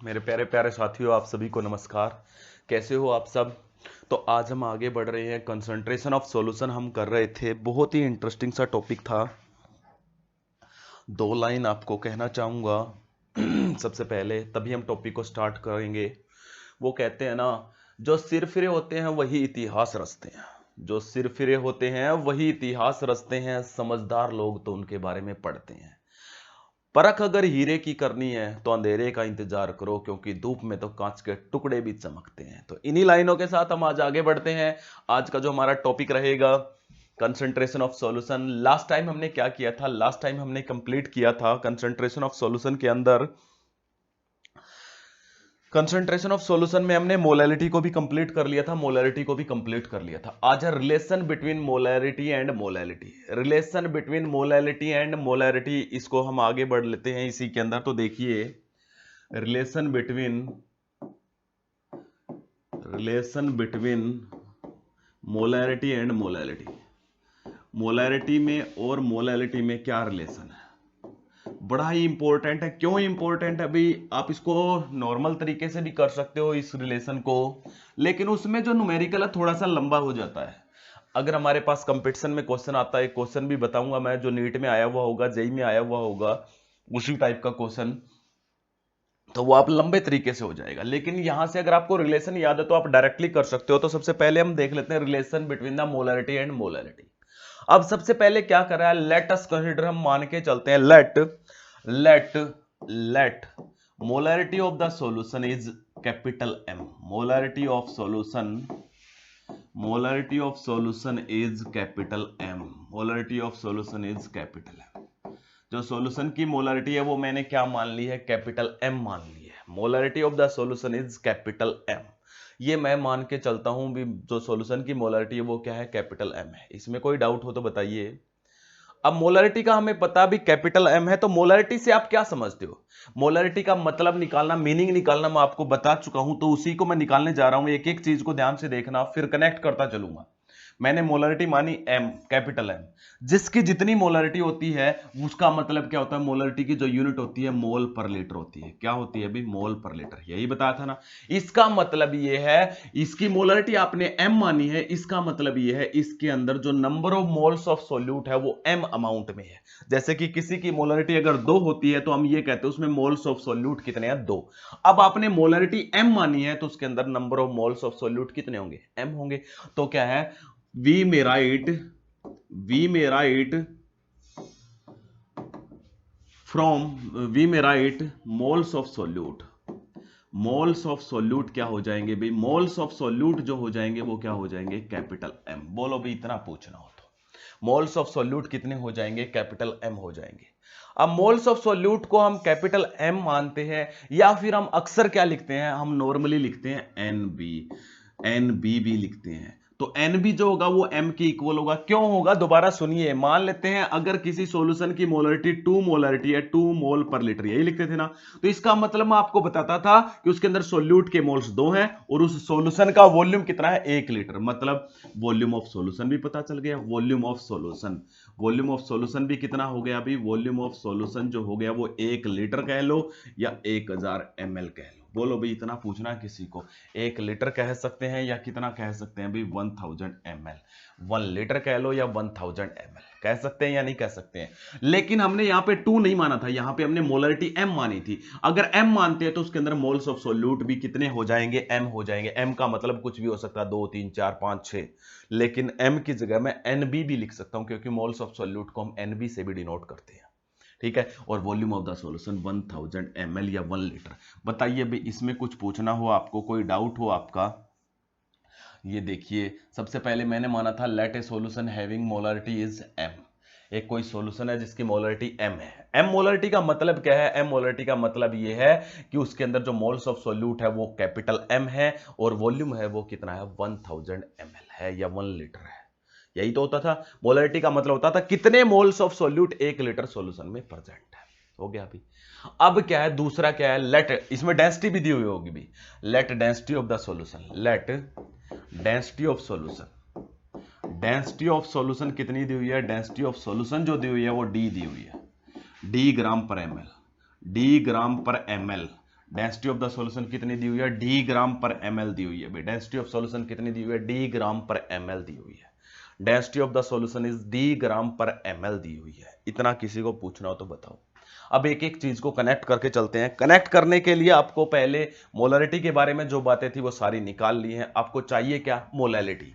मेरे प्यारे प्यारे साथियों, आप सभी को नमस्कार। कैसे हो आप सब? तो आज हम आगे बढ़ रहे हैं। कंसंट्रेशन ऑफ सॉल्यूशन हम कर रहे थे। बहुत ही इंटरेस्टिंग सा टॉपिक था। दो लाइन आपको कहना चाहूंगा सबसे पहले, तभी हम टॉपिक को स्टार्ट करेंगे। वो कहते हैं ना, जो सिर फिरे होते हैं वही इतिहास रचते हैं। जो सिर फिरे होते हैं वही इतिहास रचते हैं। समझदार लोग तो उनके बारे में पढ़ते हैं। परख अगर हीरे की करनी है तो अंधेरे का इंतजार करो, क्योंकि धूप में तो कांच के टुकड़े भी चमकते हैं। तो इन्हीं लाइनों के साथ हम आज आगे बढ़ते हैं। आज का जो हमारा टॉपिक रहेगा, concentration of solution. Last time हमने क्या किया था? लास्ट टाइम हमने कंप्लीट किया था कंसंट्रेशन ऑफ सॉल्यूशन के अंदर। कंसंट्रेशन ऑफ सॉल्यूशन में हमने मोलैरिटी को भी कंप्लीट कर लिया था, मोलैरिटी को भी कंप्लीट कर लिया था। आज है relation between molarity and molality. Relation between molality and molarity, इसको हम आगे बढ़ लेते हैं इसी के अंदर। तो देखिए, relation between molarity and molality. Molarity में और मोलैलिटी में क्या रिलेशन है? बड़ा ही इंपॉर्टेंट है। क्यों इंपॉर्टेंट है? अभी आप इसको नॉर्मल तरीके से भी कर सकते हो इस रिलेशन को, लेकिन उसमें जो न्यूमेरिकल है थोड़ा सा लंबा हो जाता है। अगर हमारे पास कंपटीशन में क्वेश्चन आता है, क्वेश्चन भी बताऊंगा मैं, जो नीट में आया हुआ होगा, जेई में आया हुआ होगा, उसी टाइप का क्वेश्चन, तो वो आप लंबे तरीके से हो जाएगा। लेकिन यहां से अगर आपको रिलेशन याद है तो आप डायरेक्टली कर सकते हो। तो सबसे पहले हम देख लेते हैं relation between the molarity and molarity. अब सबसे पहले क्या कर रहा है, लेट अस कंसीडर, हम मान के चलते हैं, let let molarity of the solution is capital M. Molarity of solution is capital M. Molarity of solution is capital M. जो सॉल्यूशन की मोलैरिटी है वो मैंने क्या मान ली है? कैपिटल एम मान ली है। Molarity of the solution is capital M, ये मैं मान के चलता हूं भी। जो सॉल्यूशन की मोलैरिटी है वो क्या है? कैपिटल एम है। इसमें कोई डाउट हो तो बताइए। अब मोलैरिटी का हमें पता भी कैपिटल एम है, तो मोलैरिटी से आप क्या समझते हो? मोलैरिटी का मतलब निकालना, मीनिंग निकालना मैं आपको बता चुका हूं, तो उसी को मैं निकालने जा रहा हूं। एक एक चीज को ध्यान से देखना, फिर कनेक्ट करता चलूंगा। मैंने मोलैरिटी मानी एम, कैपिटल एम। जिसकी जितनी मोलैरिटी होती है उसका मतलब क्या होता है? मोलैरिटी की जो यूनिट होती है मोल पर लीटर होती है। क्या होती है अभी? मोल पर लीटर। यही बताया था ना। इसका मतलब ये है, इसकी मोलैरिटी आपने एम मानी है, इसका मतलब ये है इसके अंदर जो number of moles of solute है वो एम अमाउंट में है। जैसे कि किसी की मोलैरिटी अगर 2 होती है तो हम ये कहते हैं उसमें मोल्स ऑफ सॉल्यूट कितने हैं? 2। अब आपने मोलैरिटी एम मानी है तो उसके अंदर number of moles of solute कितने होंगे? एम होंगे। तो क्या है, we may write we may write moles of solute। Moles of solute क्या हो जाएंगे भाई? मोल्स ऑफ सोल्यूट जो हो जाएंगे वो क्या हो जाएंगे? Capital M. बोलो भाई, इतना पूछना हो तो मोल्स ऑफ सोल्यूट कितने हो जाएंगे? कैपिटल एम हो जाएंगे। अब मोल्स ऑफ सोल्यूट को हम कैपिटल एम मानते हैं, या फिर हम अक्सर क्या लिखते हैं? हम नॉर्मली लिखते हैं एन बी भी लिखते हैं। तो एन बी जो होगा वो एम के इक्वल होगा। क्यों होगा? दोबारा सुनिए। मान लेते हैं अगर किसी सॉल्यूशन की मोलरिटी 2 मोलरिटी है, 2 मोल पर लीटर, यही लिखते थे ना। तो इसका मतलब मैं आपको बताता था कि उसके अंदर सोल्यूट के मोल्स 2 हैं और उस सॉल्यूशन का वॉल्यूम कितना है? 1 लीटर। मतलब वॉल्यूम ऑफ सॉल्यूशन भी पता चल गया। वॉल्यूम ऑफ सॉल्यूशन भी कितना हो गया अभी? वॉल्यूम ऑफ सॉल्यूशन जो हो गया वो 1 लीटर कह लो या 1000 ml कह लो। बोलो भाई, इतना पूछना किसी को। 1 लीटर कह सकते हैं या कितना कह सकते हैं भाई? 1000 ml। 1 लीटर कह लो या 1000 ml कह सकते हैं या नहीं कह सकते हैं। लेकिन हमने यहां पे 2 नहीं माना था, यहां पे हमने मोलरिटी m मानी थी। अगर m मानते हैं तो उसके अंदर मोल्स ऑफ सोल्यूट भी कितने हो जाएंगे? m हो जाएंगे। m का मतलब कुछ भी हो सकता है, 2 3 4 5 6, लेकिन m की जगह मैं nb भी लिख सकता हूं, क्योंकि मोल्स ऑफ सोल्यूट को हम nb से भी डिनोट करते हैं। ठीक है। और volume of the solution 1000 ml या 1 लीटर। बताइए भाई, इसमें कुछ पूछना हो आपको, कोई डाउट हो आपका? ये देखिए, सबसे पहले मैंने माना था let a solution having molarity is m। एक कोई सॉल्यूशन है जिसकी मोलरिटी m है। m मोलरिटी का मतलब क्या है? m मोलरिटी का मतलब ये है कि उसके अंदर जो मोल्स ऑफ सॉल्यूट है वो कैपिटल m है और वॉल्यूम है वो कितना है? 1000 ml है या 1 लीटर है। यही तो होता था। मोलरिटी का मतलब होता था कितने moles of solute 1 litre solution में प्रेजेंट है। हो गया अभी। अब क्या है? दूसरा क्या है? लेट, इसमें डेंसिटी भी दी हुई होगी भी। Let density of the solution, let density of solution, density of solution कितनी दी हुई है? डेंसिटी ऑफ सॉल्यूशन जो दी हुई है वो डी दी हुई है, डी ग्राम पर एमएल, डी ग्राम पर ML. Density of the solution कितनी दी हुई है, डी ग्राम पर ml दी हुई है भाई। डेंसिटी ऑफ सॉल्यूशन कितनी दी हुई है, डी ग्राम पर ml दी हुई है। Density of the solution is D gram per ml दी हुई है। इतना किसी को पूछना हो तो बताओ। अब एक एक चीज को कनेक्ट करके चलते हैं। कनेक्ट करने के लिए आपको पहले मोलैलिटी के बारे में जो बातें थी वो सारी निकाल ली हैं। आपको चाहिए क्या, मोलैलिटी।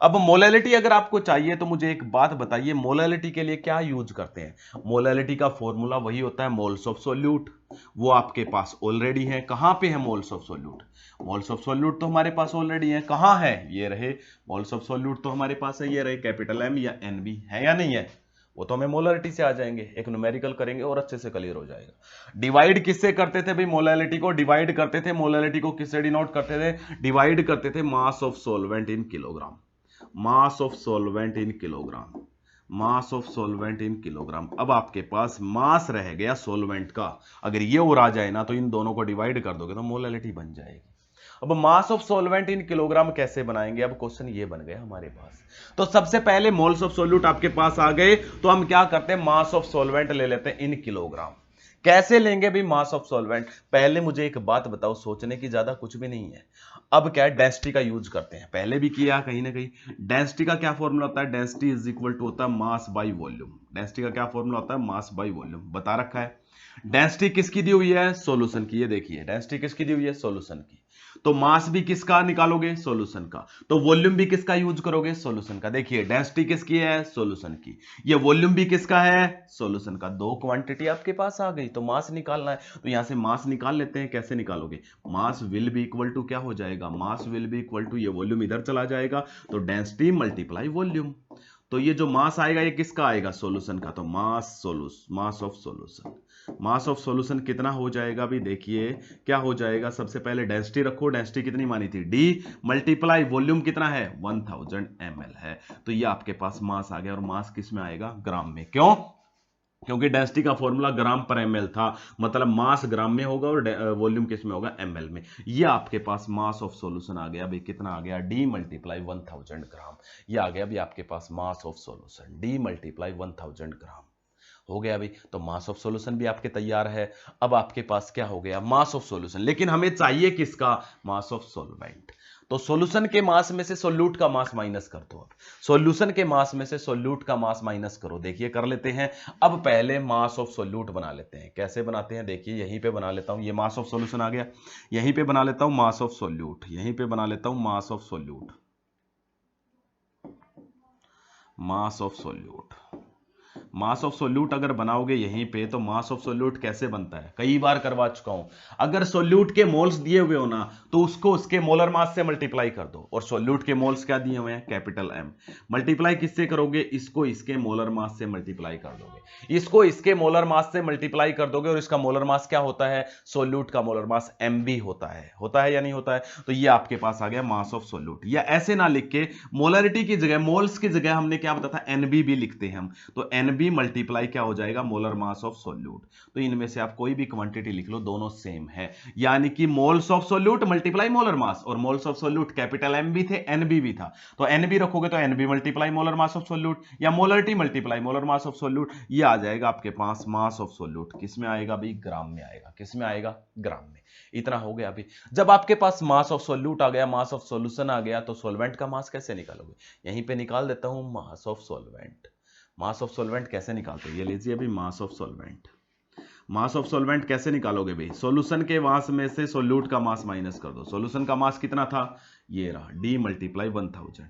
अब मोलैलिटी अगर आपको चाहिए तो मुझे एक बात बताइए, मोलैलिटी के लिए क्या यूज करते हैं। मोलैलिटी का फॉर्मूला वही होता है मोल्स ऑफ सोल्यूट। वो आपके पास ऑलरेडी है। कहां पे है moles of solute, moles of solute तो हमारे पास ऑलरेडी है। कहां है, ये रहे मोल्स ऑफ सोल्यूट तो हमारे पास है, ये रहे कैपिटल एम या एनबी, है या नहीं है। वो तो हमें मोलैलिटी से आ जाएंगे, एक न्यूमेरिकल करेंगे और अच्छे से क्लियर हो जाएगा। डिवाइड किससे करते थे भाई, मोलैलिटी को डिवाइड करते थे। मोलैलिटी को किससे डिनोट करते थे, डिवाइड करते थे mass of solvent in kilogram. Mass of solvent in kilogram, mass of solvent in kilogram. अब आपके पास मास रह गया सॉल्वेंट का, अगर ये और आ जाए ना तो इन दोनों को डिवाइड कर दोगे तो मोलैलिटी बन जाएगी। अब mass of solvent in kilogram कैसे बनाएंगे, अब क्वेश्चन ये बन गया हमारे पास। तो सबसे पहले मोल्स ऑफ सॉल्यूट आपके पास आ गए तो हम क्या करते हैं, मास ऑफ सॉल्वेंट ले लेते हैं इन किलोग्राम। कैसे लेंगे भी मास ऑफ सॉल्वेंट, पहले मुझे एक बात बताओ, सोचने की ज्यादा कुछ भी नहीं है। अब क्या है, डेंसिटी का यूज करते हैं, पहले भी किया कहीं ना कहीं। डेंसिटी का क्या फॉर्मूला होता है, डेंसिटी इज इक्वल टू होता है मास बाई वॉल्यूम। डेंसिटी का क्या फॉर्मूला होता है, मास बाई वॉल्यूम, बता रखा है। डेंसिटी किसकी दी हुई है, सॉल्यूशन की, ये देखिए डेंसिटी किसकी दी हुई है, सॉल्यूशन की। तो मास भी किसका निकालोगे, सॉल्यूशन का। तो वॉल्यूम भी किसका यूज करोगे, सॉल्यूशन का। देखिए डेंसिटी किसकी है, सॉल्यूशन की। ये वॉल्यूम भी किसका है, सॉल्यूशन का। दो क्वांटिटी आपके पास आ गई, तो मास निकालना है तो यहां से मास निकाल लेते हैं। कैसे निकालोगे, mass will be equal to क्या हो जाएगा, mass will be equal to, ये वॉल्यूम इधर चला जाएगा तो डेंसिटी मल्टीप्लाई वॉल्यूम। तो ये जो मास आएगा ये किसका आएगा, सॉल्यूशन का। तो mass mass of solution, mass of solution कितना हो जाएगा अभी देखिए क्या हो जाएगा। सबसे पहले डेंसिटी रखो, डेंसिटी कितनी मानी थी, डी, मल्टीप्लाई वॉल्यूम कितना है, 1000 ml है। तो ये आपके पास मास आ गया, और मास किस में आएगा, ग्राम में। क्यों, क्योंकि डेंसिटी का फॉर्मूला ग्राम पर ml था, मतलब मास ग्राम में होगा और वॉल्यूम किस में होगा, ml में। ये आपके पास मास ऑफ सॉल्यूशन आ गया भाई, कितना आ गया, डी मल्टीप्लाई 1000 ग्राम। ये आ गया अभी आपके पास mass of solution, D multiply 1000 gram हो गया अभी। तो मास ऑफ सॉल्यूशन भी आपके तैयार है। अब आपके पास क्या हो गया, मास ऑफ सॉल्यूशन। लेकिन हमें चाहिए किसका, मास ऑफ सॉल्वेंट। तो सॉल्यूशन के मास में से सोल्यूट का मास माइनस कर दो। अब सॉल्यूशन के मास में से सोल्यूट का मास माइनस करो, देखिए कर लेते हैं। अब पहले मास ऑफ सोल्यूट बना लेते हैं। कैसे बनाते हैं, देखिए यहीं पे बना लेता हूं, ये मास ऑफ सॉल्यूशन आ गया, यहीं पे बना लेता हूं मास ऑफ सोल्यूट, यहीं पे बना लेता हूं मास of solute, mass of solute. Mass of solute अगर बनाओगे यहीं पे तो मास ऑफ सोल्यूट कैसे बनता है, कई बार करवा चुका हूं। अगर सोल्यूट के मोल्स दिए हुए हो ना तो उसको उसके मोलर मास से मल्टीप्लाई कर दो। और सोल्यूट के मोल्स क्या दिए हुए हैं, कैपिटल एम। मल्टीप्लाई किससे करोगे, इसको इसके मोलर मास से मल्टीप्लाई कर दोगे, इसको इसके मोलर मास से मल्टीप्लाई कर दोगे। और इसका मोलर मास क्या होता है, सोल्यूट का मोलर मास एमबी होता है या नहीं होता है। तो ये आपके पास आ गया मास ऑफ सोल्यूट। या ऐसे ना लिख के मोलरिटी की जगह, मोल्स की जगह हमने क्या बताया था, एनबी भी लिखते हैं हम। तो एनबी मल्टीप्लाई क्या हो जाएगा, मोलर मास ऑफ सोल्यूट। तो इनमें से आप कोई भी क्वांटिटी लिख लो, दोनों सेम है। यानी कि moles of solute multiply molar mass, और moles of solute capital M भी थे, एनबी भी था। तो एनबी रखोगे तो NB multiply molar mass of solute, या molarity multiply molar mass of solute. ये आ जाएगा आपके पास मास ऑफ सोल्यूट। किस में आएगा भाई, ग्राम में आएगा। किस में आएगा, ग्राम में। इतना हो गया अभी। जब आपके पास मास ऑफ सोल्यूट आ गया, मास ऑफ सोल्यूशन आ गया, तो सॉल्वेंट का मास कैसे निकालोगे, यहीं पे निकाल देता हूं mass of solvent. Mass of solvent कैसे निकालते हैं, ये लीजिए अभी mass of solvent. Mass of solvent कैसे निकालोगे भाई, सॉल्यूशन के मास में से सोल्यूट का मास माइनस कर दो। सॉल्यूशन का मास कितना था, ये रहा, डी मल्टीप्लाई 1000,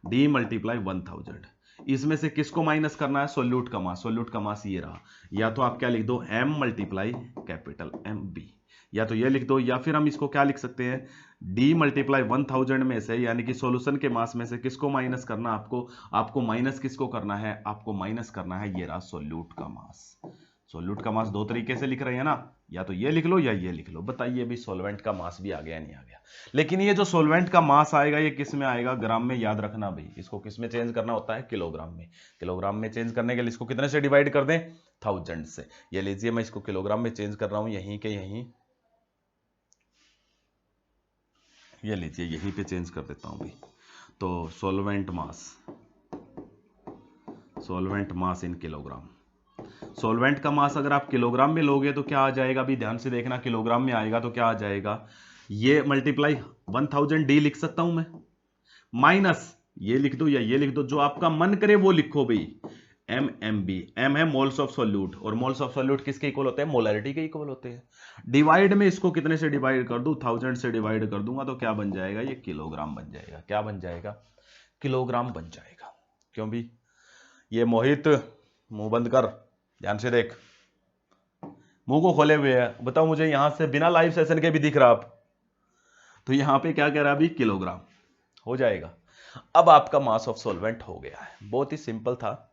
डी मल्टीप्लाई 1000। इसमें से किसको माइनस करना है, सोल्यूट का मास। सोल्यूट का मास ये रहा, या तो आप क्या लिख दो, M multiply capital M B, या तो ये लिख दो, या फिर हम इसको क्या लिख सकते हैं, डी मल्टीप्लाई 1000 में से, यानी कि सॉल्यूशन के मास में से किसको माइनस करना, आपको माइनस किसको करना है, आपको माइनस करना है, ये रहा सोल्यूट का मास। सोल्यूट का मास दो तरीके से लिख रहे हैं ना, या तो ये लिख लो या ये लिख लो। बताइए भी सॉल्वेंट का मास भी आ गया नहीं आ गया। लेकिन ये जो सॉल्वेंट का मास आएगा ये किस में आएगा, ग्राम में। याद रखना भाई, इसको किस में चेंज करना होता है, किलोग्राम में। किलोग्राम में चेंज करने के लिए इसको कितने से डिवाइड कर दें, 1000 से। ये लीजिए मैं इसको किलोग्राम में चेंज कर रहा हूं, यहीं के यहीं, ये लीजिए यहीं पे चेंज कर देता हूं भाई। तो solvent mass in kilogram, solvent का मास अगर आप किलोग्राम में लोगे तो क्या आ जाएगा, अभी ध्यान से देखना, किलोग्राम में आएगा तो क्या आ जाएगा, ये मल्टीप्लाई 1000 डी लिख सकता हूं मैं, माइनस ये लिख दो या ये लिख दो, जो आपका मन करे वो लिखो भाई, MMB, एम है मोल्स ऑफ सॉल्यूट, और मोल्स ऑफ सॉल्यूट किसके इक्वल होते हैं, मोलैरिटी के इक्वल होते हैं। डिवाइड में इसको कितने से डिवाइड कर दूं, 1000 से डिवाइड कर दूंगा तो क्या बन जाएगा, ये किलोग्राम बन जाएगा, क्या बन जाएगा, किलोग्राम बन जाएगा। क्यों भी, ये मोहित मुंह बंद कर, ध्यान से देख, मुंह को खोले हुए है, बताओ मुझे यहां से बिना लाइव सेशन के भी दिख रहा आप, तो यहां पे क्या कह रहा है अभी, किलोग्राम हो जाएगा। अब आपका मास ऑफ सॉल्वेंट हो गया है, बहुत ही सिंपल था।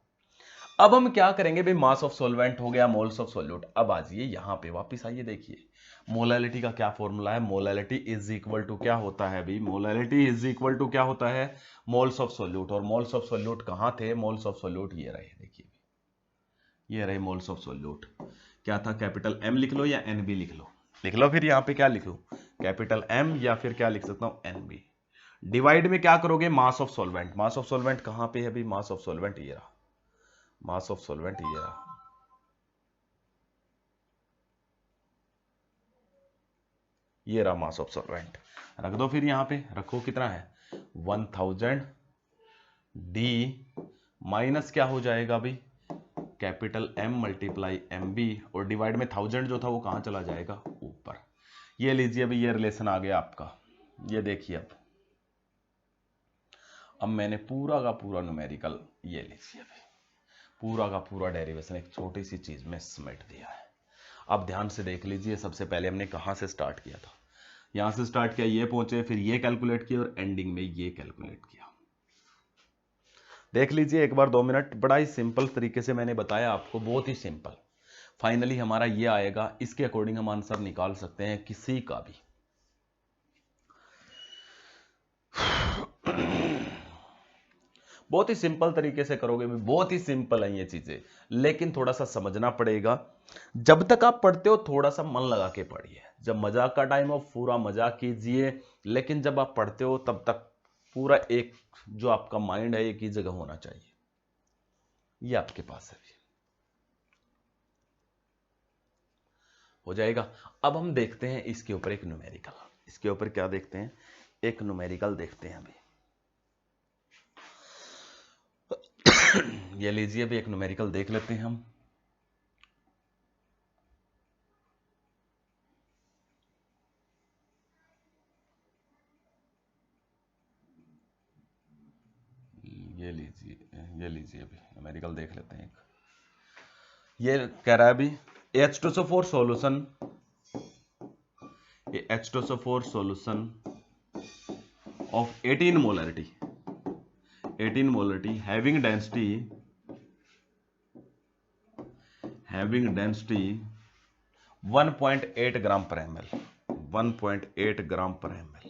अब हम क्या करेंगे भाई, मास ऑफ सॉल्वेंट हो गया, मोल्स ऑफ सॉल्यूट। अब आ जाइए यहां पे वापस आइए, देखिए मोलैलिटी का क्या फॉर्मूला है, मोलैलिटी इज इक्वल टू क्या होता है भाई, मोलैलिटी इज इक्वल टू क्या होता है, मोल्स ऑफ सॉल्यूट। और मोल्स ऑफ सॉल्यूट कहां थे, मोल्स ऑफ सॉल्यूट ये रहे, देखिए ये रहे मोल्स ऑफ सॉल्यूट। क्या था, कैपिटल M लिख लो या NB लिख लो, लिख लो, फिर यहां पे क्या लिखूं, कैपिटल M या फिर क्या लिख सकता हूं, NB। डिवाइड में क्या करोगे, mass of solvent, mass of solvent कहां पे है भाई, मास ऑफ सॉल्वेंट ये रहा, मास ऑफ सॉल्वेंट ये रहा, ये रहा मास ऑफ सॉल्वेंट, रख दो, फिर यहां पे रखो, कितना है 1000 डी माइनस क्या हो जाएगा भाई, कैपिटल M मल्टीप्लाई MB, और डिवाइड में 1000 जो था वो कहां चला जाएगा, ऊपर। ये लीजिए अभी, ये रिलेशन आ गया आपका, ये देखिए अब मैंने पूरा का पूरा न्यूमेरिकल, ये लीजिए अभी पूरा का पूरा डेरिवेशन एक छोटी सी चीज में समेट दिया है। अब ध्यान से देख लीजिए, सबसे पहले हमने कहां से स्टार्ट किया था, यहां से स्टार्ट किया, ये पहुंचे, फिर ये कैलकुलेट किया, और एंडिंग में ये कैलकुलेट किया। देख लीजिए एक बार 2 मिनट, बड़ा ही सिंपल तरीके से मैंने बताया आपको, बहुत ही सिंपल। फाइनली हमारा ये आएगा, इसके अकॉर्डिंग हम आंसर निकाल सकते हैं किसी का भी। बहुत ही सिंपल तरीके से करोगे, बहुत ही सिंपल है ये चीजें, लेकिन थोड़ा सा समझना पड़ेगा। जब तक आप पढ़ते हो थोड़ा सा मन लगा के पढ़िए, जब मजाक का टाइम हो पूरा मजाक कीजिए, लेकिन जब आप पढ़ते हो तब तक पूरा एक जो आपका माइंड है एक ही जगह होना चाहिए, ये आपके पास है, हो जाएगा। अब हम देखते हैं इसके ऊपर एक न्यूमेरिकल, इसके ऊपर क्या देखते हैं, एक न्यूमेरिकल देखते हैं अभी। ये लीजिए अभी एक न्यूमेरिकल देख लेते हैं हम। ये लीजिए अभी न्यूमेरिकल देख लेते हैं एक। ये कह रहा है अभी H2SO4 सॉल्यूशन, ये H2SO4 solution of 18 molarity, 18 molarity having density 1.8 gram per ml, 1.8 gram per ml,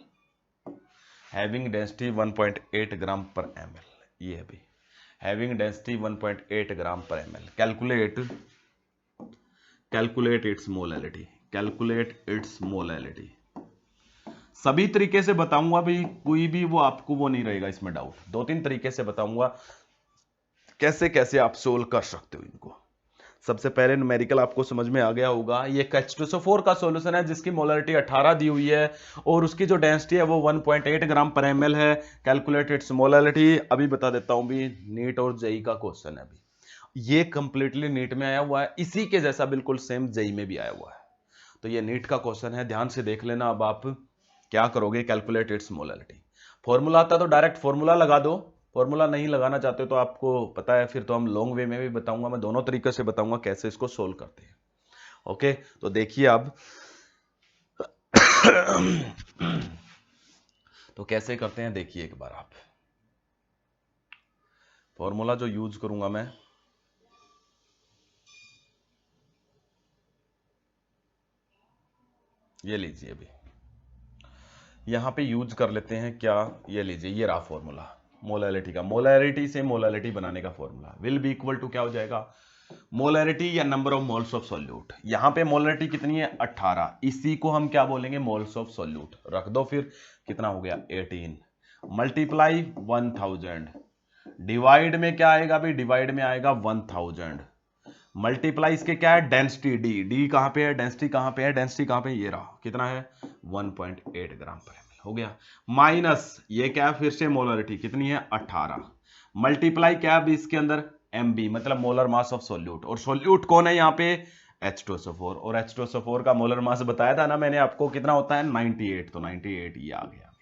having density 1.8 gram per ml, ये अभी having density 1.8 ग्राम per ml, calculate its molality, calculate its molality. सभी तरीके से बताऊंगा भाई, कोई भी वो आपको वो नहीं रहेगा इसमें डाउट, 2-3 तरीके से बताऊंगा कैसे कैसे आप सोल्व कर सकते हो इनको। सबसे पहले न्यूमेरिकल आपको समझ में आ गया होगा, ये H2SO4 का सॉल्यूशन है जिसकी मोलैरिटी 18 दी हुई है और उसकी जो डेंसिटी है वो 1.8 ग्राम पर ml है। कैलकुलेट इट्स मोलैरिटी अभी बता देता हूं भी, नीट और जेई का क्वेश्चन है अभी, ये कंप्लीटली नीट में आया हुआ है, इसी के जैसा बिल्कुल सेम जेई में भी आया हुआ है, तो ये नीट का क्वेश्चन है, ध्यान से देख लेना। अब आप क्या करोगे, कैलकुलेट इट्स मोलैलिटी, फॉर्मूला आता तो डायरेक्ट फॉर्मूला लगा दो, फॉर्मूला नहीं लगाना चाहते तो आपको पता है फिर तो हम लॉन्ग वे में भी बताऊंगा, मैं दोनों तरीके से बताऊंगा कैसे इसको सोल्व करते हैं। ओके, तो देखिए अब तो कैसे करते हैं देखिए एक बार आप, फॉर्मूला जो यूज करूंगा मैं, ये लीजिए अभी यहां पे यूज कर लेते हैं क्या, ये लीजिए ये रहा फॉर्मूला मोलैलिटी का, मोलैलिटी से मोलैलिटी बनाने का formula will be equal to क्या हो जाएगा, मोलैरिटी या number of moles of solute. यहां पे मोलैरिटी कितनी है 18, इसी को हम क्या बोलेंगे मोल्स ऑफ सॉल्यूट, रख दो, फिर कितना हो गया 18 मल्टीप्लाई 1000, डिवाइड में क्या आएगा भाई, डिवाइड में आएगा 1000 मल्टीप्लाई इसके क्या है, डेंसिटी डी, डी कहां पे है, डेंसिटी कहां पे है, डेंसिटी कहां पे है, ये रहा, कितना है 1.8 ग्राम पर एमएल हो गया, माइनस ये क्या है फिर से मोलरिटी कितनी है 18, मल्टीप्लाई क्या है इसके अंदर एमबी मतलब मोलर मास ऑफ सोल्यूट, और सोल्यूट कौन है यहाँ पे H2SO4, और H2SO4 का मोलर मास बताया था ना मैंने आपको कितना होता है 98, तो 98 ये आ गया।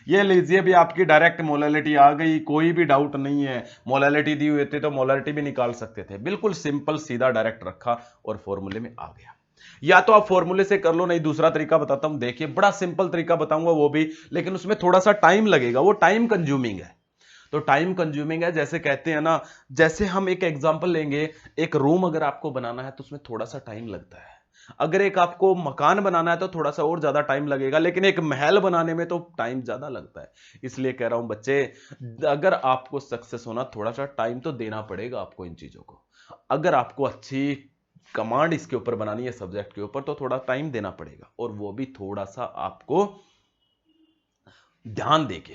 ये लीजिए भी आपकी डायरेक्ट मोलैलिटी आ गई, कोई भी डाउट नहीं है, मोलैलिटी दी हुई थी तो मोलैलिटी भी निकाल सकते थे, बिल्कुल सिंपल सीधा डायरेक्ट रखा और फॉर्मूले में आ गया। या तो आप फॉर्मूले से कर लो, नहीं दूसरा तरीका बताता हूं, देखिए बड़ा सिंपल तरीका बताऊंगा वो भी, लेकिन उसमें थोड़ा सा टाइम लगेगा, वो टाइम कंज्यूमिंग है। तो टाइम कंज्यूमिंग है, जैसे कहते हैं ना, जैसे हम एक एग्जांपल लेंगे, एक रूम अगर आपको बनाना है तो उसमें थोड़ा सा टाइम लगता है, अगर एक आपको मकान बनाना है तो थोड़ा सा और ज्यादा टाइम लगेगा, लेकिन एक महल बनाने में तो टाइम ज्यादा लगता है। इसलिए कह रहा हूं बच्चे, अगर आपको सक्सेस होना थोड़ा सा टाइम तो देना पड़ेगा आपको इन चीजों को, अगर आपको अच्छी कमांड इसके ऊपर बनानी है सब्जेक्ट के ऊपर तो थोड़ा टाइम देना पड़ेगा, और वो भी थोड़ा सा आपको ध्यान देके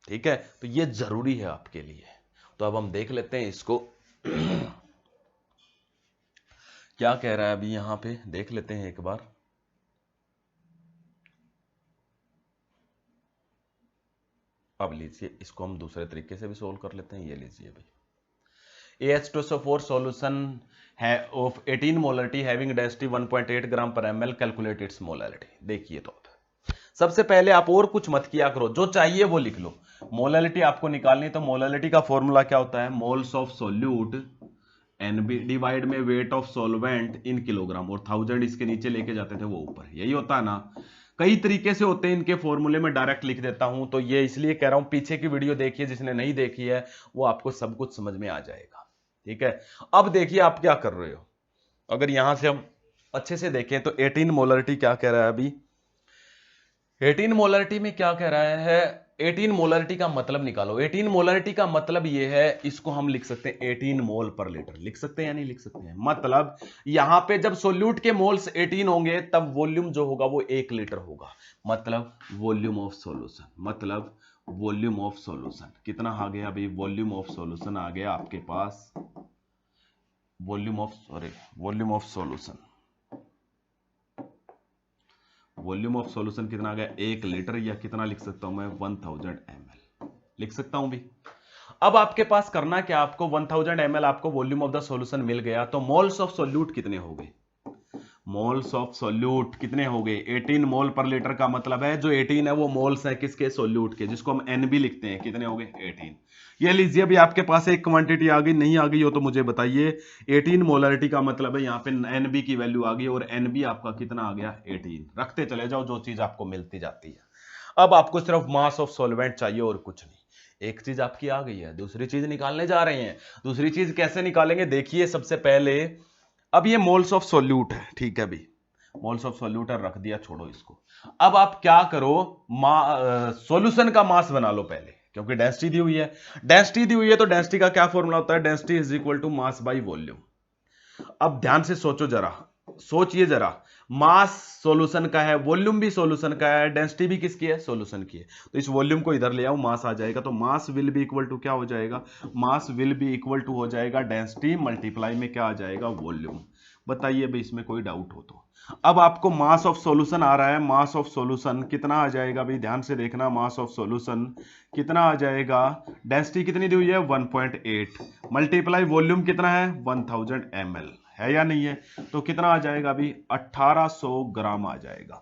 ठीक है, तो ये जरूरी है आपके लिए। तो अब हम देख लेते हैं इसको क्या कह रहा है अभी यहां पे, देख लेते हैं एक बार। अब लीजिए इसको हम दूसरे तरीके से भी सोल्व कर लेते हैं, ये लीजिए भाई, AH2SO4 सॉल्यूशन है ऑफ 18 मोलरिटी हैविंग डेंसिटी 1.8 ग्राम पर एमएल, कैलकुलेट इट्स मोलैलिटी। देखिए तो सबसे पहले आप और कुछ मत किया करो, जो चाहिए वो लिख लो। मोलैलिटी आपको निकालनी, तो मोलैलिटी का फॉर्मूला क्या होता है, moles of solute NB divide में weight of solvent in kilogram, और 1000 इसके नीचे लेके जाते थे वो ऊपर, यही होता है ना। कई तरीके से होते हैं इनके फॉर्मूले में, डायरेक्ट लिख देता हूं, तो ये इसलिए कह रहा हूं पीछे की वीडियो देखिए, जिसने नहीं देखी है वो आपको सब कुछ समझ में आ जाएगा। ठीक है, अब देखिए आप क्या कर रहे हो, अगर यहां से हम अच्छे से देखें तो 18 मोलरिटी क्या कह रहा है अभी, 18 मोलरिटी में क्या कह रहा है, 18 मोलरिटी का मतलब निकालो। 18 मोलरिटी का मतलब ये है, इसको हम लिख सकते हैं 18 मोल पर लीटर, लिख सकते हैं या नहीं लिख सकते हैं, मतलब यहां पे जब सोल्यूट के मोल्स 18 होंगे तब वॉल्यूम जो होगा वो 1 लीटर होगा, मतलब वॉल्यूम ऑफ सॉल्यूशन, मतलब वॉल्यूम ऑफ सॉल्यूशन कितना आ गया अभी, वॉल्यूम ऑफ सॉल्यूशन आ गया आपके पास, volume of solution, volume of solution कितना आ गया 1 लीटर, या कितना लिख सकता हूं मैं 1000 ml लिख सकता हूं भी। अब आपके पास करना क्या, आपको 1000 ml आपको वॉल्यूम ऑफ द सॉल्यूशन मिल गया, तो मोल्स ऑफ सोल्यूट कितने हो गए, मोल्स ऑफ सोल्यूट कितने हो गए 18 मोल पर लीटर, का मतलब है जो 18 है वो मोल्स है किसके, सोल्यूट के, जिसको हम NB लिखते हैं, कितने हो गए 18। ये लीजिए अभी आपके पास एक क्वांटिटी आ गई, नहीं आ गई हो तो मुझे बताइए। 18 मोलरिटी का मतलब है यहाँ पे NB की वैल्यू आ गई, और NB आपका कितना आ गया 18, रखते चले जाओ जो चीज आपको मिलती जाती है। अब आपको सिर्फ मास ऑफ सॉल्वेंट चाहिए और कुछ नहीं, एक चीज आपकी आ गई है, दूसरी चीज निकालने जा रहे हैं। दूसरी चीज कैसे निकालेंगे, देखिए सबसे पहले, अब ये मोल्स ऑफ सोल्यूट है, ठीक है भी, मोल्स ऑफ सोल्यूट है, रख दिया, छोड़ो इसको। अब आप क्या करो, सॉल्यूशन का मास बना लो पहले, क्योंकि डेंसिटी दी हुई है, डेंसिटी दी हुई है तो डेंसिटी का क्या फॉर्मूला होता है, density is equal to mass by volume. अब ध्यान से सोचो जरा, सोचिए जरा, मास सॉल्यूशन का है, वॉल्यूम भी सॉल्यूशन का है, डेंसिटी भी किसकी है, सॉल्यूशन की है, तो इस वॉल्यूम को इधर ले आओ, मास आ जाएगा, तो mass will be equal to क्या हो जाएगा, mass will be equal to हो जाएगा डेंसिटी मल्टीप्लाई में क्या आ जाएगा, वॉल्यूम। बताइए भाई इसमें कोई डाउट हो तो। अब आपको मास ऑफ सॉल्यूशन आ रहा है, मास ऑफ सॉल्यूशन कितना आ जाएगा भाई, ध्यान से देखना, मास ऑफ सॉल्यूशन कितना आ जाएगा, डेंसिटी कितनी दी हुई है 1.8, मल्टीप्लाई वॉल्यूम कितना है 1000 ml है या नहीं है, तो कितना आ जाएगा अभी 1800 ग्राम आ जाएगा,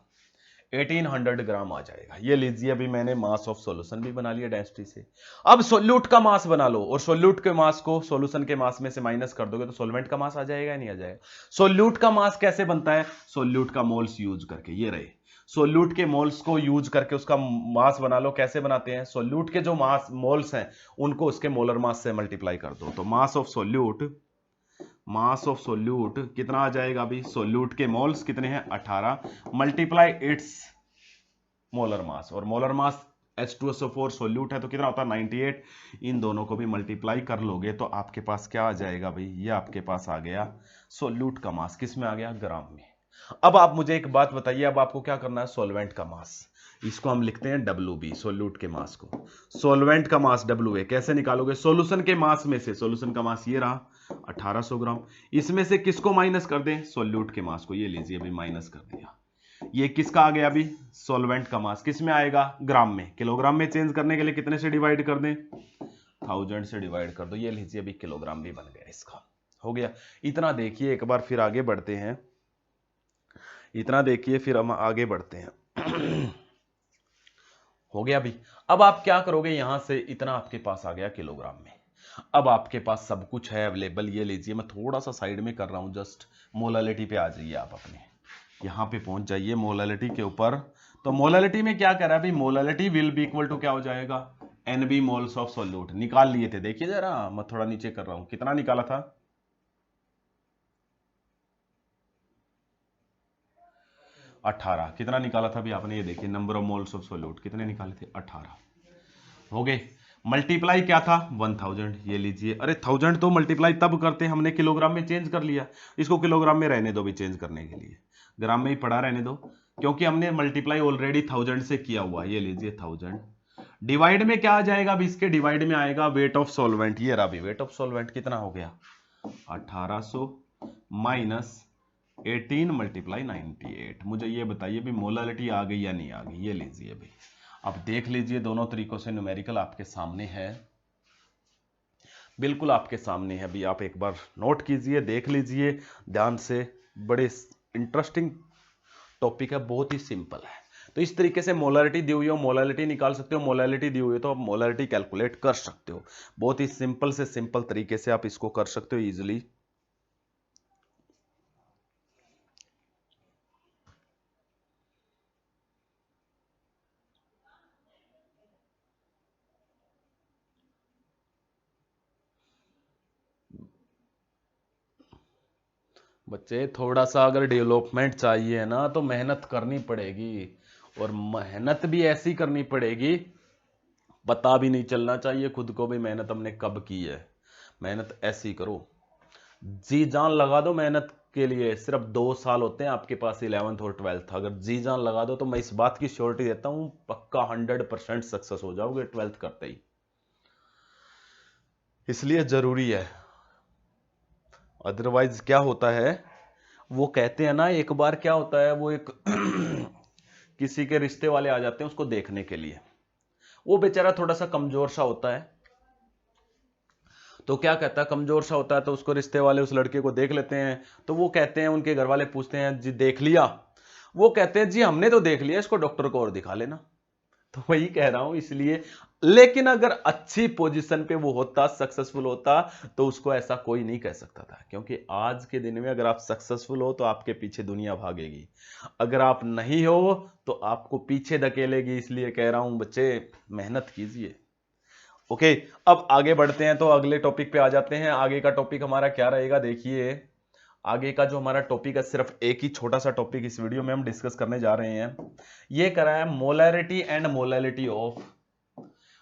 1800 ग्राम आ जाएगा। ये लीजिए अभी मैंने मास ऑफ सॉल्यूशन भी बना लिया डेंसिटी से। अब सोल्यूट का मास बना लो, और सोल्यूट के मास को सॉल्यूशन के मास में से माइनस कर दोगे तो सॉल्वेंट का मास आ जाएगा या नहीं आ जाएगा। सोल्यूट का मास कैसे बनता है, सोल्यूट का मोल्स यूज करके, ये रहे सोल्यूट के मोल्स को यूज करके उसका मास बना लो। कैसे बनाते हैं, सोल्यूट के जो मास मोल्स हैं उनको उसके मोलर मास से मल्टीप्लाई कर दो, तो मास ऑफ सोल्यूट कितना आ जाएगा अभी, सोल्यूट के मोल्स कितने हैं 18, मल्टीप्लाई इट्स मोलर मास, और मोलर मास H2SO4 सोल्यूट है तो कितना होता है 98, इन दोनों को भी मल्टीप्लाई कर लोगे तो आपके पास क्या आ जाएगा भाई, ये आपके पास आ गया सोल्यूट का मास, किस में आ गया, ग्राम में। अब आप मुझे एक बात बताइए, अब आपको क्या करना है, सॉल्वेंट का मास, इसको हम लिखते हैं WB, सोल्यूट के मास को, सॉल्वेंट का मास WA कैसे निकालोगे, सॉल्यूशन के मास में से, सॉल्यूशन का मास ये रहा, 1800 ग्राम। इसमें से किसको माइनस कर दें? सॉल्यूट के मास को। ये लीजिए अभी माइनस कर दिया। ये किसका आ गया अभी? सॉल्वेंट का मास। किस में आएगा? ग्राम में। किलोग्राम में चेंज करने के लिए कितने से डिवाइड कर दें? 1000 से डिवाइड कर दो। ये लीजिए अभी किलोग्राम भी बन गया इसका। हो गया। इतना देखिए, एक बार फिर आगे बढ़ते हैं। इतना देखिए फिर हम आगे बढ़ते हैं। हो गया अभी। अब आप क्या करोगे? यहां से इतना आपके पास आ गया किलोग्राम में। अब आपके पास सब कुछ है अवेलेबल। ये लीजिए, मैं थोड़ा सा साइड में कर रहा हूं, जस्ट मोलालिटी पे आ जाइए आप अपने, यहां पे पहुंच जाइए मोलालिटी के ऊपर। तो मोलालिटी में क्या कर रहा है भाई? Molality will be equal to क्या हो जाएगा? NB moles of solute. निकाल लिए थे, देखिए जरा, मैं थोड़ा नीचे कर रहा हूं। कितना निकाला था? 18। कितना निकाला था भी आपने? ये देखिए, number of moles of solute कितने निकाले थे? 18। हो गए। मल्टीप्लाई क्या था? 1000। ये लीजिए, अरे 1000 तो मल्टीप्लाई तब करते हैं, हमने किलोग्राम में चेंज कर लिया। इसको किलोग्राम में रहने दो भी चेंज करने के लिए, ग्राम में ही पड़ा रहने दो, क्योंकि हमने मल्टीप्लाई ऑलरेडी 1000 से किया हुआ। ये लीजिए 1000 डिवाइड में क्या आ जाएगा? अब इसके डिवाइड में आएगा वेट ऑफ सॉल्वेंट। ये रहा भी वेट ऑफ सॉल्वेंट। कितना हो गया? 1800 माइनस 18 मल्टीप्लाई 98। मुझे ये बताइए भी मोलालिटी आ गई या नहीं आ गई? ये लीजिए भाई, अब देख लीजिए, दोनों तरीकों से न्यूमेरिकल आपके सामने है, बिल्कुल आपके सामने है। अभी आप एक बार नोट कीजिए, देख लीजिए ध्यान से। बड़े इंटरेस्टिंग टॉपिक है, बहुत ही सिंपल है। तो इस तरीके से मोलारिटी दी हुई हो, मोलालिटी निकाल सकते हो। मोलालिटी दी हुई है तो आप मोलालिटी कैलकुलेट कर सकते हो। बहुत ही सिंपल से सिंपल तरीके से आप इसको कर सकते हो इजिली। बच्चे, थोड़ा सा अगर डेवलपमेंट चाहिए ना तो मेहनत करनी पड़ेगी, और मेहनत भी ऐसी करनी पड़ेगी, पता भी नहीं चलना चाहिए खुद को भी मेहनत हमने कब की है। मेहनत ऐसी करो, जी जान लगा दो मेहनत के लिए। सिर्फ 2 साल होते हैं आपके पास, 11th और 12th। अगर जी जान लगा दो तो मैं इस बात की श्योरिटी देता हूं, पक्का 100% सक्सेस हो जाओगे 12th करते ही। इसलिए जरूरी है, अदरवाइज क्या होता है, वो कहते हैं ना, एक बार क्या होता है, वो एक किसी के रिश्ते वाले आ जाते हैं उसको देखने के लिए। वो बेचारा थोड़ा सा कमजोर सा होता है, तो क्या कहता है, कमजोर सा होता है, तो उसको रिश्ते वाले उस लड़के को देख लेते हैं। तो वो कहते हैं, उनके घर वाले पूछते हैं, जी देख लिया? वो कहते हैं, जी हमने तो देख लिया, इसको डॉक्टर को और दिखा लेना। तो वही कह रहा हूं, इसलिए। लेकिन अगर अच्छी पोजीशन पे वो होता, सक्सेसफुल होता, तो उसको ऐसा कोई नहीं कह सकता था, क्योंकि आज के दिन में अगर आप सक्सेसफुल हो तो आपके पीछे दुनिया भागेगी, अगर आप नहीं हो तो आपको पीछे धकेलेगी। इसलिए कह रहा हूं बच्चे, मेहनत कीजिए। ओके, अब आगे बढ़ते हैं, तो अगले टॉपिक पे आ जाते हैं। आगे का टॉपिक हमारा क्या रहेगा? देखिए, आगे का जो हमारा टॉपिक है, सिर्फ एक ही छोटा सा टॉपिक इस वीडियो में हम डिस्कस करने जा रहे हैं। ये करा है molarity and molality of,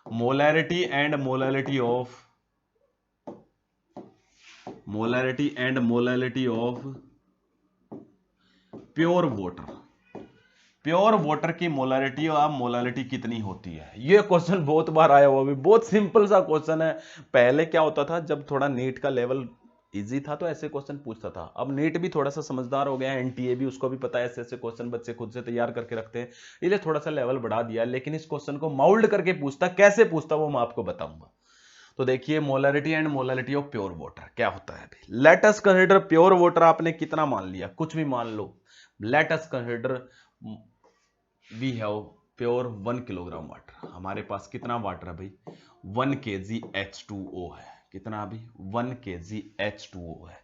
molarity and molality of, molarity and molality of pure water. Pure water की मोलैरिटी और मोलैलिटी कितनी होती है? ये क्वेश्चन बहुत बार आया हुआ, भी बहुत सिंपल सा क्वेश्चन है। पहले क्या होता था, जब थोड़ा नीट का लेवल इजी था तो ऐसे क्वेश्चन पूछता था। अब नीट भी थोड़ा सा समझदार हो गया है, एनटीए भी, उसको भी पता है ऐसे ऐसे क्वेश्चन बच्चे खुद से तैयार करके रखते हैं, इसलिए थोड़ा सा लेवल बढ़ा दिया। लेकिन इस क्वेश्चन को माउल्ड करके पूछता, कैसे पूछता वो मैं आपको बताऊंगा। तो देखिए, molarity and molality of pure water क्या होता है। Let us consider pure water, आपने कितना मान लिया, कुछ भी मान लो। Let us consider we have pure 1 kilogram water. हमारे पास कितना वाटर है भाई? 1 kg H2O है। कितना अभी? 1 kg H2O है।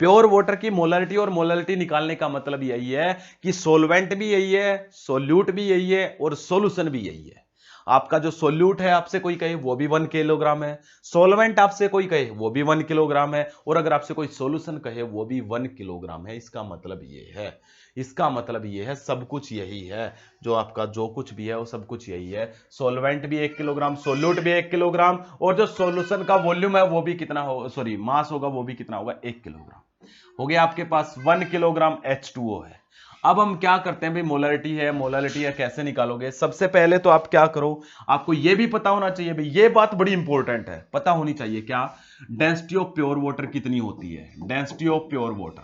प्योर वाटर की मोलैरिटी और मोलैलिटी निकालने का मतलब यही है कि सोलवेंट भी यही है, सोल्यूट भी यही है, और सोल्यूशन भी यही है। आपका जो सोल्यूट है आपसे कोई कहे वो भी 1 किलोग्राम है, सोलवेंट आपसे कोई कहे वो भी 1 किलोग्राम है, और अगर आपसे कोई सोल्यूशन कहे वो भी 1 किलोग्राम है। इसका मतलब ये है, इसका मतलब ये है, सब कुछ यही है। जो आपका जो कुछ भी है वो सब कुछ यही है। सोलवेंट भी 1 किलोग्राम, सोल्यूट भी 1 किलोग्राम, और जो सोल्यूशन का वॉल्यूम है वो भी कितना हो, सॉरी मास होगा, वो भी कितना होगा? 1 किलोग्राम। हो गया आपके पास 1 किलोग्राम H2O है। अब हम क्या करते हैं भाई, मोलरिटी है कैसे निकालोगे? सबसे पहले तो आप क्या करो, आपको यह भी पता होना चाहिए भाई, ये बात बड़ी इंपॉर्टेंट है, पता होनी चाहिए क्या, डेंसिटी ऑफ प्योर वाटर कितनी होती है, density of pure water,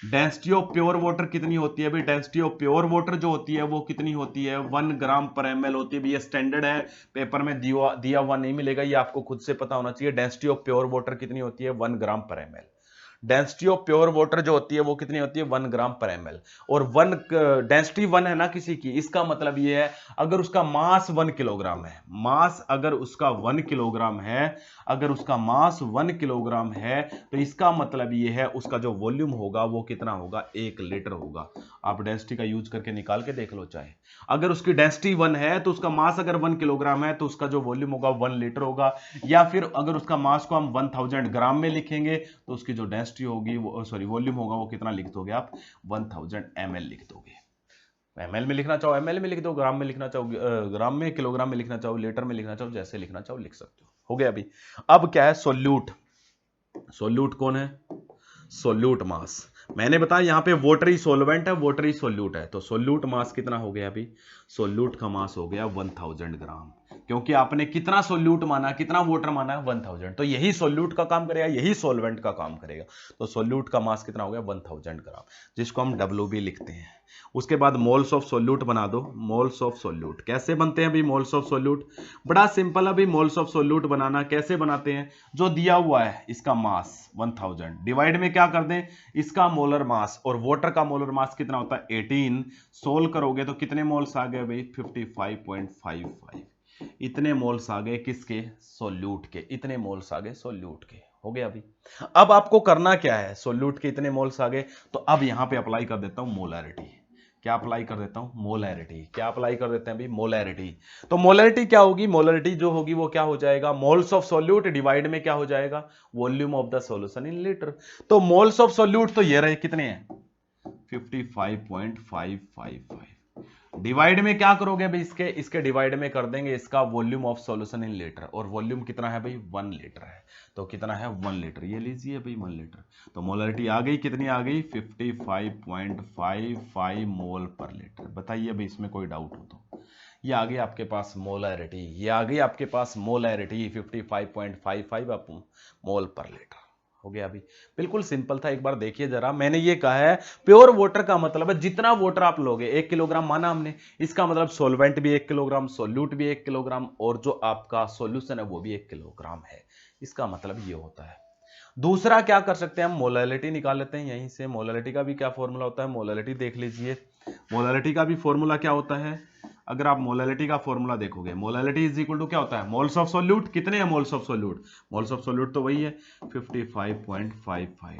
density of pure water कितनी होती है भाई, डेंसिटी ऑफ प्योर वाटर जो होती है वो कितनी होती है, 1 ग्राम पर ml होती है भाई। ये स्टैंडर्ड है, पेपर में दिया हुआ नहीं मिलेगा, ये आपको खुद से पता होना चाहिए। डेंसिटी ऑफ प्योर वाटर कितनी होती है, 1 ग्राम per ml। Density of pure water जो होती है वो कितनी होती है, 1 ग्राम पर ml। और डेंसिटी 1 है ना किसी की, इसका मतलब ये है अगर उसका मास 1 किलोग्राम है, मास अगर उसका 1 किलोग्राम है, अगर उसका मास 1 किलोग्राम है, तो इसका मतलब ये है उसका जो वॉल्यूम होगा वो कितना होगा, 1 लीटर होगा। आप डेंसिटी का यूज करके निकाल के देख लो चाहे। अगर उसकी डेंसिटी 1 है तो उसका मास अगर 1 किलोग्राम है तो उसका जो वॉल्यूम होगा 1 लीटर होगा। या फिर अगर उसका मास को हम 1000 ग्राम में लिखेंगे तो उसकी जो डेंसिटी होगी वो, सॉरी, वॉल्यूम होगा वो कितना लिख दोगे आप, 1000 ml लिख दोगे। ml में लिखना चाहो ml में लिख दो, ग्राम में लिखना चाहो ग्राम में, किलोग्राम में लिखना चाहो, लीटर में लिखना चाहो, जैसे लिखना चाहो लिख सकते हो गया अभी। अब क्या है, सोल्यूट। सोल्यूट कौन है, सोल्यूट मास। मैंने बताया यहां पे वाटरी सॉल्वेंट है, वाटरी सोल्यूट है, तो सोल्यूट मास कितना हो गया अभी, सोल्यूट का मास हो गया 1000 ग्राम, क्योंकि आपने कितना सोल्यूट माना, कितना वाटर माना, 1000। तो यही सोल्यूट का काम करेगा, यही सॉल्वेंट का काम करेगा। तो सोल्यूट का मास कितना हो गया, 1000 ग्राम, जिसको हम WB लिखते हैं। उसके बाद मोल्स ऑफ सोल्यूट बना दो, मोल्स ऑफ सोल्यूट कैसे बनते हैं भाई, मोल्स ऑफ सोल्यूट बड़ा सिंपल है भाई। मोल्स ऑफ सोल्यूट बनाना कैसे बनाते हैं, जो दिया हुआ है इसका मास 1000 डिवाइड में क्या कर दें, इसका मोलर मास, और वाटर का मोलर मास कितना होता है 18, सोल्व करोगे तो कितने मोल्स आ गए भाई, 55.55। इतने मोल्स आ गए किसके, सोल्यूट के, इतने मोल्स आ गए सोल्यूट के, हो गया अभी। अब आपको करना क्या है, सोल्यूट के इतने मोल्स आ गए, तो अब यहां पे अप्लाई कर देता हूं मोलैरिटी। क्या अप्लाई कर देता हूं, मोलैरिटी। क्या अप्लाई कर देते हैं भाई, मोलैरिटी। तो मोलैरिटी क्या होगी, मोलैरिटी जो होगी वो क्या हो जाएगा, मोल्स ऑफ सोल्यूट डिवाइड में क्या हो जाएगा, volume of the solution in litre. तो मोल्स ऑफ सोल्यूट तो ये रहे, कितने हैं 55.555, डिवाइड में क्या करोगे भाई, इसके डिवाइड में कर देंगे इसका volume of solution in litre, और वॉल्यूम कितना है भाई, 1 लीटर है, तो कितना है 1 लीटर, ये लीजिए भाई 1 लीटर। तो मोलरिटी आ गई, कितनी आ गई 55.55 मोल पर लीटर। बताइए भाई इसमें कोई डाउट हो तो। ये आ गई आपके पास मोलरिटी, ये आ गई आपके पास मोलरिटी 55.55 मोल पर लीटर, हो गया अभी। बिल्कुल सिंपल था, एक बार देखिए जरा। मैंने ये कहा है प्योर वाटर का मतलब है जितना वाटर आप लोगे, 1 किलोग्राम माना हमने, इसका मतलब सॉल्वेंट भी 1 किलोग्राम, सोल्यूट भी 1 किलोग्राम, और जो आपका सॉल्यूशन है वो भी 1 किलोग्राम है। इसका मतलब ये होता है। दूसरा क्या कर सकते हैं हम, मोलैलिटी निकाल लेते हैं यहीं से। मोलैलिटी का भी क्या फॉर्मूला होता है, मोलैलिटी देख लीजिए। मोलैलिटी का भी फॉर्मूला क्या होता है, अगर आप मोलैलिटी का फॉर्मूला देखोगे, मोलैलिटी इज इक्वल टू क्या होता है, मोल्स ऑफ सोल्यूट। कितने हैं moles of solute, moles of solute तो वही है 55.55,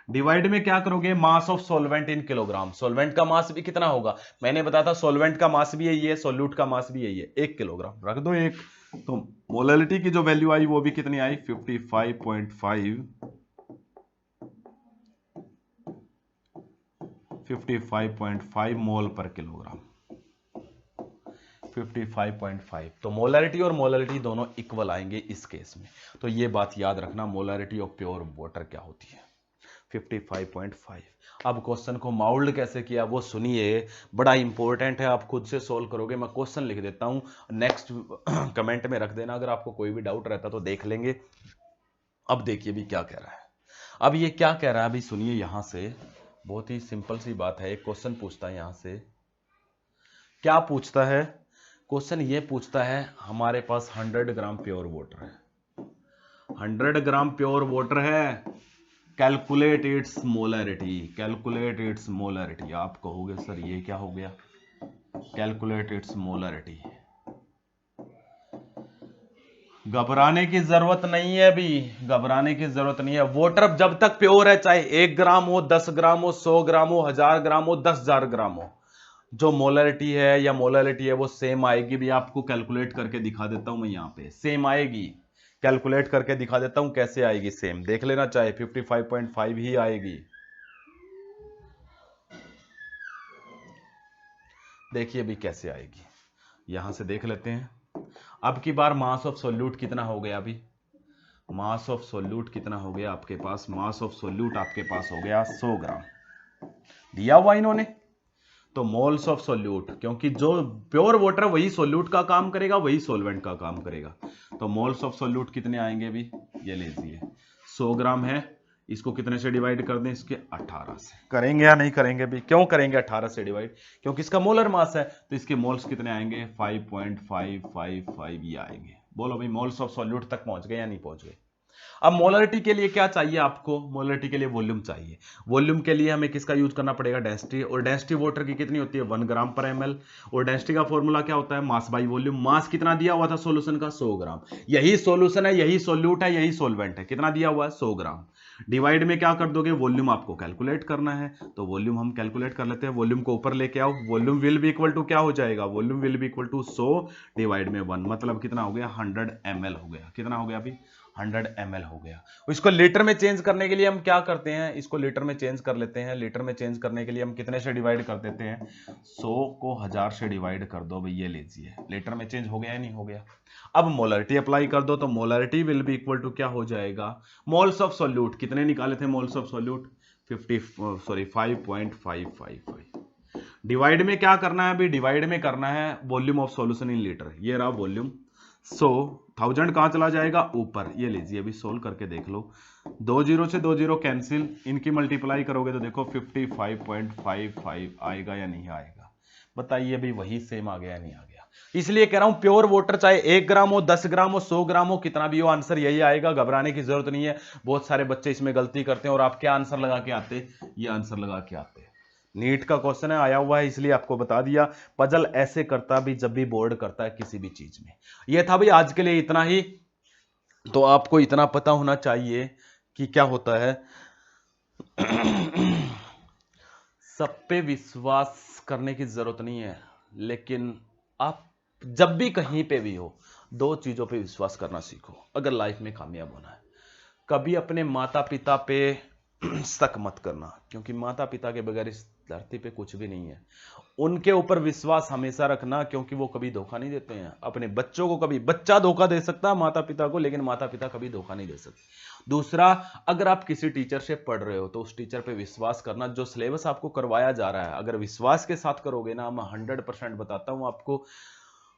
डिवाइड में क्या करोगे, mass of solvent in kilogram. Solvent का मास भी कितना होगा, मैंने बताया था सॉल्वेंट का मास भी यही है, सोल्यूट का मास भी यही है, 1 किलोग्राम, रख दो 1। तो मोलैलिटी की जो वैल्यू आई वो भी कितनी आई 55.5 मोल पर किलोग्राम, 55.5। तो मोलैरिटी और मोलैलिटी दोनों इक्वल आएंगे इस केस में। तो ये बात याद रखना, मोलैरिटी ऑफ प्योर वाटर क्या होती है 55.5। अब क्वेश्चन को माउल्ड कैसे किया वो सुनिए, बड़ा इंपॉर्टेंट है, आप खुद से सोल्व करोगे। मैं क्वेश्चन लिख देता हूं, नेक्स्ट कमेंट में रख देना, अगर आपको कोई भी डाउट रहता तो देख लेंगे। अब देखिए भी क्या कह रहा है, अब ये क्या कह रहा है अभी सुनिए। यहां से बहुत ही सिंपल सी बात है, एक क्वेश्चन पूछता है यहां से, क्या पूछता है क्वेश्चन, ये पूछता है हमारे पास 100 ग्राम प्योर वाटर है, 100 ग्राम प्योर वाटर है, calculate its molarity, calculate its molarity. आप कहोगे सर ये क्या हो गया, कैलकुलेट इट्स मोलैरिटी। घबराने की जरूरत नहीं है अभी, घबराने की जरूरत नहीं है। वाटर जब तक प्योर है, चाहे 1 ग्राम हो, 10 ग्राम हो, 100 ग्राम हो, 1000 ग्राम हो, 10,000 ग्राम हो, जो मोलैरिटी है या मोलैलिटी है वो सेम आएगी भी। आपको कैलकुलेट करके दिखा देता हूं मैं, यहां पे सेम आएगी, कैलकुलेट करके दिखा देता हूं कैसे आएगी, सेम देख लेना, चाहे 55.5 ही आएगी। देखिए अभी कैसे आएगी, यहां से देख लेते हैं। अब की बार मास ऑफ सोल्यूट कितना हो गया अभी, मास ऑफ सोल्यूट कितना हो गया आपके पास, मास ऑफ सोल्यूट आपके पास हो गया 100 ग्राम, दिया हुआ इन्होंने तो मोल्स ऑफ सोल्यूट, क्योंकि जो प्योर वाटर वही सोल्यूट का काम करेगा, वही सोलवेंट का काम करेगा। तो मोल्स ऑफ सोल्यूट कितने आएंगे भी, ये लीजिए 100 ग्राम है, इसको कितने से डिवाइड कर दें, इसके 18 से। करेंगे या नहीं करेंगे भी, क्यों करेंगे 18 से डिवाइड, क्योंकि इसका मोलर मास है, तो इसके मोल्स कितने आएंगे 5.555 ये आएंगे। बोलो भाई मोल्स ऑफ सॉल्यूट तक पहुंच गए या नहीं पहुंच गए। अब मोलरिटी के लिए क्या चाहिए आपको, मोलरिटी के लिए वॉल्यूम चाहिए। वॉल्यूम के लिए हमें किसका यूज करना पड़ेगा, डेंसिटी, और डेंसिटी वाटर की कितनी होती है 1 ग्राम पर ml, और डेंसिटी का फॉर्मूला क्या होता है मास बाई वॉल्यूम। मास कितना दिया हुआ था सॉल्यूशन का 100 ग्राम, यही सॉल्यूशन है, यही सॉल्यूट है, यही सॉल्वेंट है, कितना दिया हुआ है 100 ग्राम। डिवाइड में क्या कर दोगे, वॉल्यूम आपको कैलकुलेट करना है, तो वॉल्यूम हम कैलकुलेट कर लेते हैं। वॉल्यूम को ऊपर लेके आओ, volume will be equal to क्या हो जाएगा, volume will be equal to 100 divide में 1, मतलब कितना हो गया 100 ml हो गया। कितना हो गया अभी 100 ml हो गया। इसको लीटर में चेंज करने के लिए हम क्या करते हैं, इसको लीटर में चेंज कर लेते हैं। लीटर में चेंज करने के लिए हम कितने से डिवाइड कर देते हैं, 100 को 1000 से डिवाइड कर दो भाई, ये लीजिए लीटर में चेंज हो गया या नहीं हो गया। अब मोलरिटी अप्लाई कर दो, तो molarity will be equal to क्या हो जाएगा, मोल्स ऑफ सॉल्यूट कितने निकाले थे मोल्स ऑफ सॉल्यूट 5.555। डिवाइड में क्या करना है अभी, डिवाइड में करना है volume of solution in litre, ये रहा वॉल्यूम। 1000 कहां चला जाएगा ऊपर, ये लीजिए अभी सोल्व करके देख लो, 2 0 से 2 0 कैंसिल, इनकी मल्टीप्लाई करोगे तो देखो 55.55 आएगा या नहीं आएगा, बताइए भाई वही सेम आ गया या नहीं आ गया। इसलिए कह रहा हूं प्योर वाटर चाहे 1 ग्राम हो, 10 ग्राम हो, 100 ग्राम हो, कितना भी हो आंसर यही आएगा, घबराने की जरूरत नहीं है। बहुत सारे बच्चे इसमें गलती करते हैं और आप क्या आंसर लगा के आते, ये आंसर लगा के आते। नीट का क्वेश्चन है, आया हुआ है, इसलिए आपको बता दिया। पजल ऐसे करता भी जब भी बोर्ड करता है किसी भी चीज में। यह था भाई आज के लिए इतना ही। तो आपको इतना पता होना चाहिए कि क्या होता है सब पे विश्वास करने की जरूरत नहीं है, लेकिन आप जब भी कहीं पे भी हो 2 चीजों पे विश्वास करना सीखो अगर लाइफ में कामयाब होना है। कभी अपने माता पिता पे शक मत करना, क्योंकि माता पिता के बगैर इस धरती पे कुछ भी नहीं है। उनके ऊपर विश्वास हमेशा रखना, क्योंकि वो कभी धोखा नहीं देते हैं। अपने बच्चों को कभी, बच्चा धोखा दे सकता है माता पिता को, लेकिन माता पिता कभी धोखा नहीं दे सकते। दूसरा, अगर आप किसी टीचर से पढ़ रहे हो तो उस टीचर पे विश्वास करना, जो सिलेबस आपको करवाया जा रहा है अगर विश्वास के साथ करोगे ना, मैं 100% बताता हूं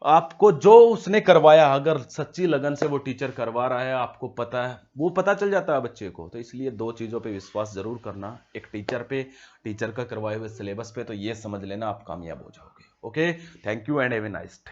आपको जो उसने करवाया, अगर सच्ची लगन से वो टीचर करवा रहा है, आपको पता है, वो पता चल जाता है बच्चे को। तो इसलिए 2 चीजों पे विश्वास जरूर करना, एक टीचर पे, टीचर का करवाए हुए सिलेबस पे, तो ये समझ लेना आप कामयाब हो जाओगे। Okay, thank you and have a nice day.